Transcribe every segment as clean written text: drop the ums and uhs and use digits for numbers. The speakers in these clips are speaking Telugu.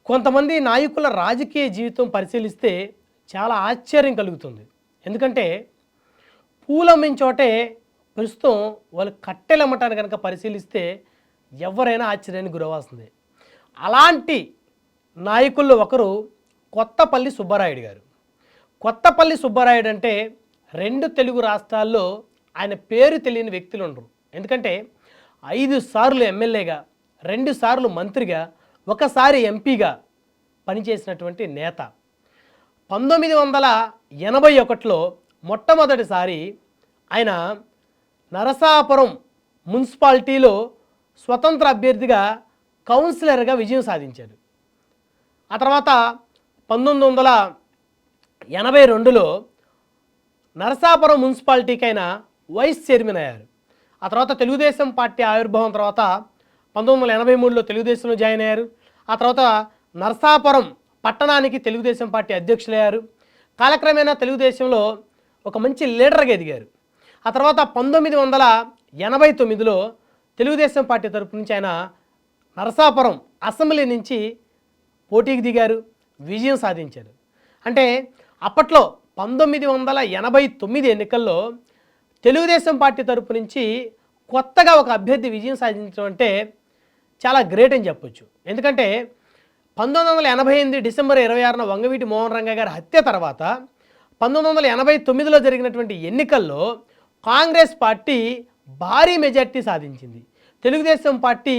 కొంతమంది నాయకుల రాజకీయ జీవితం పరిశీలిస్తే చాలా ఆశ్చర్యం కలుగుతుంది. ఎందుకంటే పూలమ్మిన చోటే ప్రస్తుతం వాళ్ళు కట్టెలమ్మటాన్ని కనుక పరిశీలిస్తే ఎవరైనా ఆశ్చర్యానికి గురవాల్సిందే. అలాంటి నాయకుల్లో ఒకరు కొత్తపల్లి సుబ్బరాయుడు గారు. కొత్తపల్లి సుబ్బరాయుడు అంటే 2 తెలుగు రాష్ట్రాల్లో ఆయన పేరు తెలియని వ్యక్తులు ఉండరు. ఎందుకంటే 5 సార్లు ఎమ్మెల్యేగా, 2 సార్లు మంత్రిగా, ఒకసారి ఎంపీగా పనిచేసినటువంటి నేత. 1981లో మొట్టమొదటిసారి ఆయన నరసాపురం మున్సిపాలిటీలో స్వతంత్ర అభ్యర్థిగా కౌన్సిలర్గా విజయం సాధించారు. ఆ తర్వాత 1982లో నరసాపురం మున్సిపాలిటీకైనా వైస్ చైర్మన్ అయ్యారు. ఆ తర్వాత తెలుగుదేశం పార్టీ ఆవిర్భావం తర్వాత 1983లో తెలుగుదేశంలో జాయిన్ అయ్యారు. ఆ తర్వాత నరసాపురం పట్టణానికి తెలుగుదేశం పార్టీ అధ్యక్షులయ్యారు. కాలక్రమేణా తెలుగుదేశంలో ఒక మంచి లీడర్గా ఎదిగారు. ఆ తర్వాత 1989లో తెలుగుదేశం పార్టీ తరపు నుంచి ఆయన నరసాపురం అసెంబ్లీ నుంచి పోటీకి దిగారు, విజయం సాధించారు. అంటే అప్పట్లో 1989 ఎన్నికల్లో తెలుగుదేశం పార్టీ తరపు నుంచి కొత్తగా ఒక అభ్యర్థి విజయం సాధించడం అంటే చాలా గ్రేట్ అని చెప్పొచ్చు. ఎందుకంటే 1988 డిసెంబర్ 26న వంగవీటి మోహన్ రంగా గారి హత్య తర్వాత 1989లో జరిగినటువంటి ఎన్నికల్లో కాంగ్రెస్ పార్టీ భారీ మెజార్టీ సాధించింది. తెలుగుదేశం పార్టీ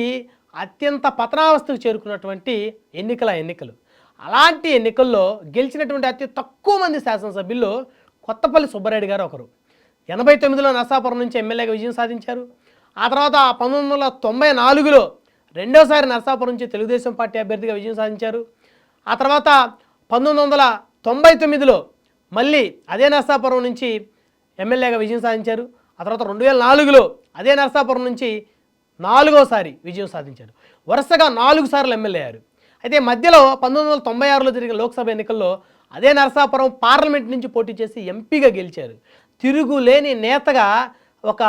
అత్యంత పతనావస్థకు చేరుకున్నటువంటి ఎన్నికలు. అలాంటి ఎన్నికల్లో గెలిచినటువంటి అతి తక్కువ మంది శాసనసభ్యుల్లో కొత్తపల్లి సుబ్బరాయుడు గారు ఒకరు. 89లో నరసాపురం నుంచి ఎమ్మెల్యేగా విజయం సాధించారు. ఆ తర్వాత 1994లో రెండోసారి నరసాపురం నుంచి తెలుగుదేశం పార్టీ అభ్యర్థిగా విజయం సాధించారు. ఆ తర్వాత 1999లో మళ్ళీ అదే నరసాపురం నుంచి ఎమ్మెల్యేగా విజయం సాధించారు. ఆ తర్వాత 2004లో అదే నరసాపురం నుంచి 4వసారి విజయం సాధించారు. వరుసగా 4 సార్లు ఎమ్మెల్యే అయ్యారు. అయితే మధ్యలో 1996లో జరిగిన లోక్సభ ఎన్నికల్లో అదే నరసాపురం పార్లమెంట్ నుంచి పోటీ చేసి ఎంపీగా గెలిచారు. తిరుగులేని నేతగా ఒక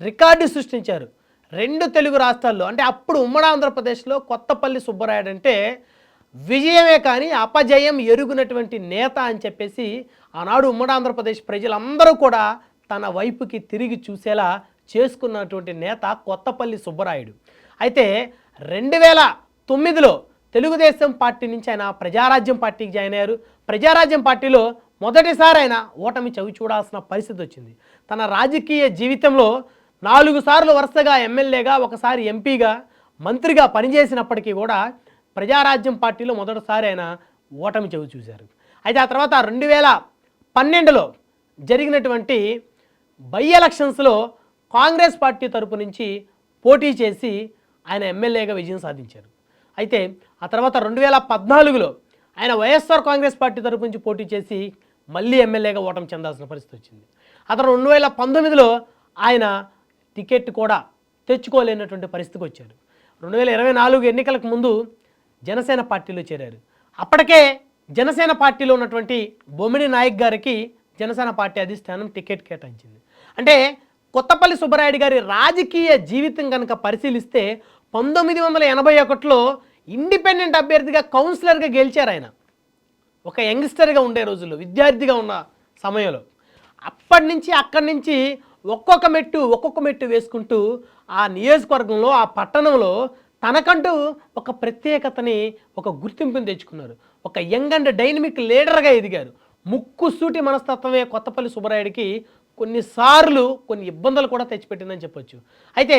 రికార్డు సృష్టించారు. 2 తెలుగు రాష్ట్రాల్లో, అంటే అప్పుడు ఉమ్మడి ఆంధ్రప్రదేశ్లో కొత్తపల్లి సుబ్బరాయుడు అంటే విజయమే కానీ అపజయం ఎరుగునటువంటి నేత అని చెప్పేసి ఆనాడు ఉమ్మడి ఆంధ్రప్రదేశ్ ప్రజలందరూ కూడా తన వైపుకి తిరిగి చూసేలా చేసుకున్నటువంటి నేత కొత్తపల్లి సుబ్బరాయుడు. అయితే 2009లో తెలుగుదేశం పార్టీ నుంచి ఆయన ప్రజారాజ్యం పార్టీకి జాయిన్ అయ్యారు. ప్రజారాజ్యం పార్టీలో మొదటిసారి ఆయన ఓటమి చవి చూడాల్సిన పరిస్థితి వచ్చింది. తన రాజకీయ జీవితంలో 4 సార్లు వరుసగా ఎమ్మెల్యేగా, ఒకసారి ఎంపీగా, మంత్రిగా పనిచేసినప్పటికీ కూడా ప్రజారాజ్యం పార్టీలో మొదటిసారి ఆయన ఓటమి చవి చూశారు. అయితే ఆ తర్వాత 2012లో జరిగినటువంటి బై ఎలక్షన్స్లో కాంగ్రెస్ పార్టీ తరపు నుంచి పోటీ చేసి ఆయన ఎమ్మెల్యేగా విజయం సాధించారు. అయితే ఆ తర్వాత 2014లో ఆయన వైఎస్ఆర్ కాంగ్రెస్ పార్టీ తరపు నుంచి పోటీ చేసి మళ్ళీ ఎమ్మెల్యేగా ఓటమి చెందాల్సిన పరిస్థితి వచ్చింది. ఆ తర్వాత 2019లో ఆయన టికెట్ కూడా తెచ్చుకోలేనటువంటి పరిస్థితికి వచ్చారు. 2024 ఎన్నికలకు ముందు జనసేన పార్టీలో చేరారు. అప్పటికే జనసేన పార్టీలో ఉన్నటువంటి బొమ్మిడి నాయక్ గారికి జనసేన పార్టీ అధిష్టానం టికెట్ కేటాయించింది. అంటే కొత్తపల్లి సుబ్బరాయుడు గారి రాజకీయ జీవితం కనుక పరిశీలిస్తే 1981లో ఇండిపెండెంట్ అభ్యర్థిగా కౌన్సిలర్గా గెలిచారు. ఆయన ఒక యంగ్స్టర్గా ఉండే రోజుల్లో, విద్యార్థిగా ఉన్న సమయంలో అప్పటి నుంచి అక్కడి నుంచి ఒక్కొక్క మెట్టు వేసుకుంటూ ఆ నియోజకవర్గంలో, ఆ పట్టణంలో తనకంటూ ఒక ప్రత్యేకతని, ఒక గుర్తింపుని తెచ్చుకున్నారు. ఒక యంగ్ అండ్ డైనమిక్ లీడర్గా ఎదిగారు. ముక్కుసూటి మనస్తత్వమే కొత్తపల్లి సుబ్బరాయుడికి కొన్నిసార్లు కొన్ని ఇబ్బందులు కూడా తెచ్చిపెట్టిందని చెప్పొచ్చు. అయితే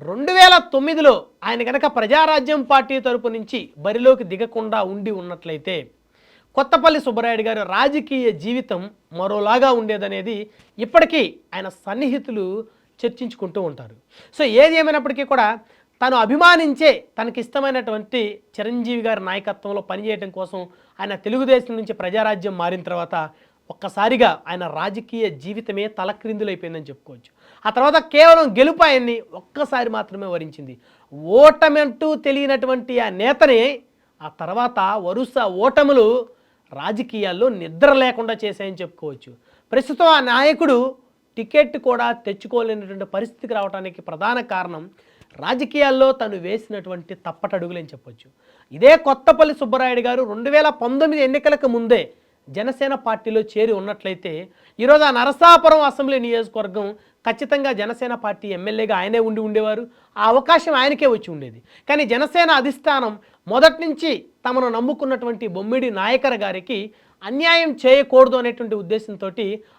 2009లో ఆయన కనుక ప్రజారాజ్యం పార్టీ తరపు నుంచి బరిలోకి దిగకుండా ఉన్నట్లయితే కొత్తపల్లి సుబ్బరాయుడు గారి రాజకీయ జీవితం మరోలాగా ఉండేదనేది ఇప్పటికీ ఆయన సన్నిహితులు చర్చించుకుంటూ ఉంటారు. సో ఏది ఏమైనప్పటికీ కూడా తను అభిమానించే, తనకి ఇష్టమైనటువంటి చిరంజీవి గారి నాయకత్వంలో పనిచేయడం కోసం ఆయన తెలుగుదేశం నుంచి ప్రజారాజ్యం మారిన తర్వాత ఒక్కసారిగా ఆయన రాజకీయ జీవితమే తలక్రిందులైపోయిందని చెప్పుకోవచ్చు. ఆ తర్వాత కేవలం గెలుపు ఆయన్ని ఒక్కసారి మాత్రమే వరించింది. ఓటమంటూ తెలియనటువంటి ఆ నేతని ఆ తర్వాత వరుస ఓటములు రాజకీయాల్లో నిద్ర లేకుండా చేశాయని చెప్పుకోవచ్చు. ప్రస్తుతం ఆ నాయకుడు టికెట్ కూడా తెచ్చుకోలేనటువంటి పరిస్థితికి రావడానికి ప్రధాన కారణం రాజకీయాల్లో తను వేసినటువంటి తప్పటడుగులని చెప్పొచ్చు. ఇదే కొత్తపల్లి సుబ్బరాయుడు గారు 2019 ఎన్నికలకు ముందే జనసేన పార్టీలో చేరి ఉన్నట్లయితే ఈరోజు ఆ నరసాపురం అసెంబ్లీ నియోజకవర్గం ఖచ్చితంగా జనసేన పార్టీ ఎమ్మెల్యేగా ఆయనే ఉండేవారు. ఆ అవకాశం ఆయనకే వచ్చి ఉండేది. కానీ జనసేన అధిష్టానం మొదటి నుంచి తమను నమ్ముకున్నటువంటి బొమ్మిడి నాయకర్ గారికి అన్యాయం చేయకూడదు అనేటువంటి ఉద్దేశంతో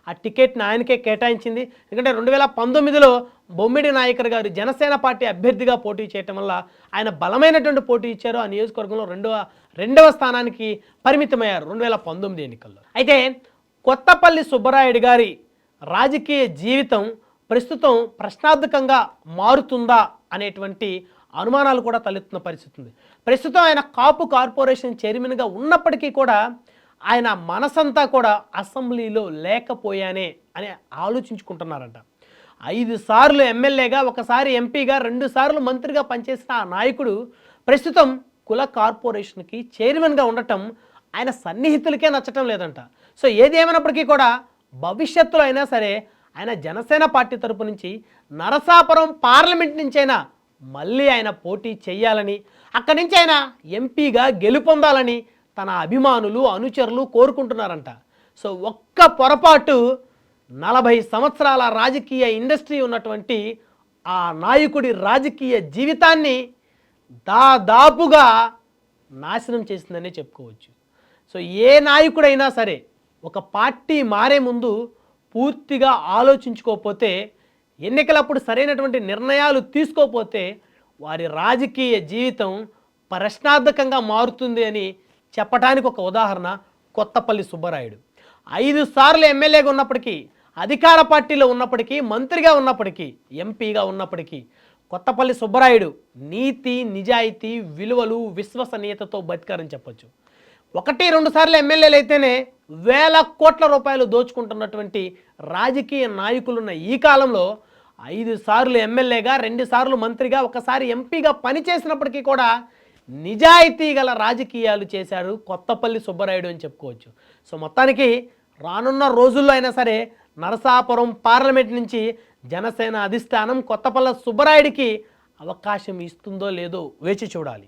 ఆ టికెట్ని ఆయనకే కేటాయించింది. ఎందుకంటే 2019లో బొమ్మిడి నాయకర్ గారు జనసేన పార్టీ అభ్యర్థిగా పోటీ చేయటం వల్ల ఆయన బలమైనటువంటి పోటీ ఇచ్చారు. ఆ నియోజకవర్గంలో రెండవ స్థానానికి పరిమితమయ్యారు 2019 ఎన్నికల్లో. అయితే కొత్తపల్లి సుబ్బరాయుడు గారి రాజకీయ జీవితం ప్రస్తుతం ప్రశ్నార్థకంగా మారుతుందా అనేటువంటి అనుమానాలు కూడా తలెత్తున్న పరిస్థితి ఉంది. ప్రస్తుతం ఆయన కాపు కార్పొరేషన్ చైర్మన్గా ఉన్నప్పటికీ కూడా ఆయన మనసంతా కూడా అసెంబ్లీలో లేకపోయానే అని ఆలోచించుకుంటున్నారంట. 5 సార్లు ఎమ్మెల్యేగా, ఒకసారి ఎంపీగా, 2 సార్లు మంత్రిగా పనిచేసిన ఆ నాయకుడు ప్రస్తుతం కుల కార్పొరేషన్కి చైర్మన్గా ఉండటం ఆయన సన్నిహితులకే నచ్చటం లేదంట. సో ఏది ఏమైనప్పటికీ కూడా భవిష్యత్తులో అయినా సరే ఆయన జనసేన పార్టీ తరపు నుంచి నరసాపురం పార్లమెంట్ నుంచైనా మళ్ళీ ఆయన పోటీ చేయాలని, అక్కడి నుంచి ఆయన ఎంపీగా గెలుపొందాలని తన అభిమానులు అనుచరులు కోరుకుంటున్నారంట. సో ఒక్క పొరపాటు 40 సంవత్సరాల రాజకీయ ఇండస్ట్రీ ఉన్నటువంటి ఆ నాయకుడి రాజకీయ జీవితాన్ని దాదాపుగా నాశనం చేసిందనే చెప్పుకోవచ్చు. సో ఏ నాయకుడైనా సరే ఒక పార్టీ మారే ముందు పూర్తిగా ఆలోచించుకోకపోతే, ఎన్నికలప్పుడు సరైనటువంటి నిర్ణయాలు తీసుకోకపోతే వారి రాజకీయ జీవితం ప్రశ్నార్థకంగా మారుతుంది అని చెప్పడానికి ఒక ఉదాహరణ కొత్తపల్లి సుబ్బరాయుడు. 5 సార్లు ఎమ్మెల్యేగా ఉన్నప్పటికీ, అధికార పార్టీలో ఉన్నప్పటికీ, మంత్రిగా ఉన్నప్పటికీ, ఎంపీగా ఉన్నప్పటికీ కొత్తపల్లి సుబ్బరాయుడు నీతి, నిజాయితీ, విలువలు, విశ్వసనీయతతో బతికారని చెప్పొచ్చు. 1-2 సార్లు ఎమ్మెల్యేలు అయితేనే వేల కోట్ల రూపాయలు దోచుకుంటున్నటువంటి రాజకీయ నాయకులున్న ఈ కాలంలో 5 సార్లు ఎమ్మెల్యేగా, 2 సార్లు మంత్రిగా, ఒకసారి ఎంపీగా పనిచేసినప్పటికీ కూడా నిజాయితీ గల రాజకీయాలు చేశారు కొత్తపల్లి సుబ్బరాయుడు అని చెప్పుకోవచ్చు. సో మొత్తానికి రానున్న రోజుల్లో అయినా సరే నరసాపురం పార్లమెంట్ నుంచి జనసేన అధిష్టానం కొత్తపల్లి సుబ్బరాయుడికి అవకాశం ఇస్తుందో లేదో వేచి చూడాలి.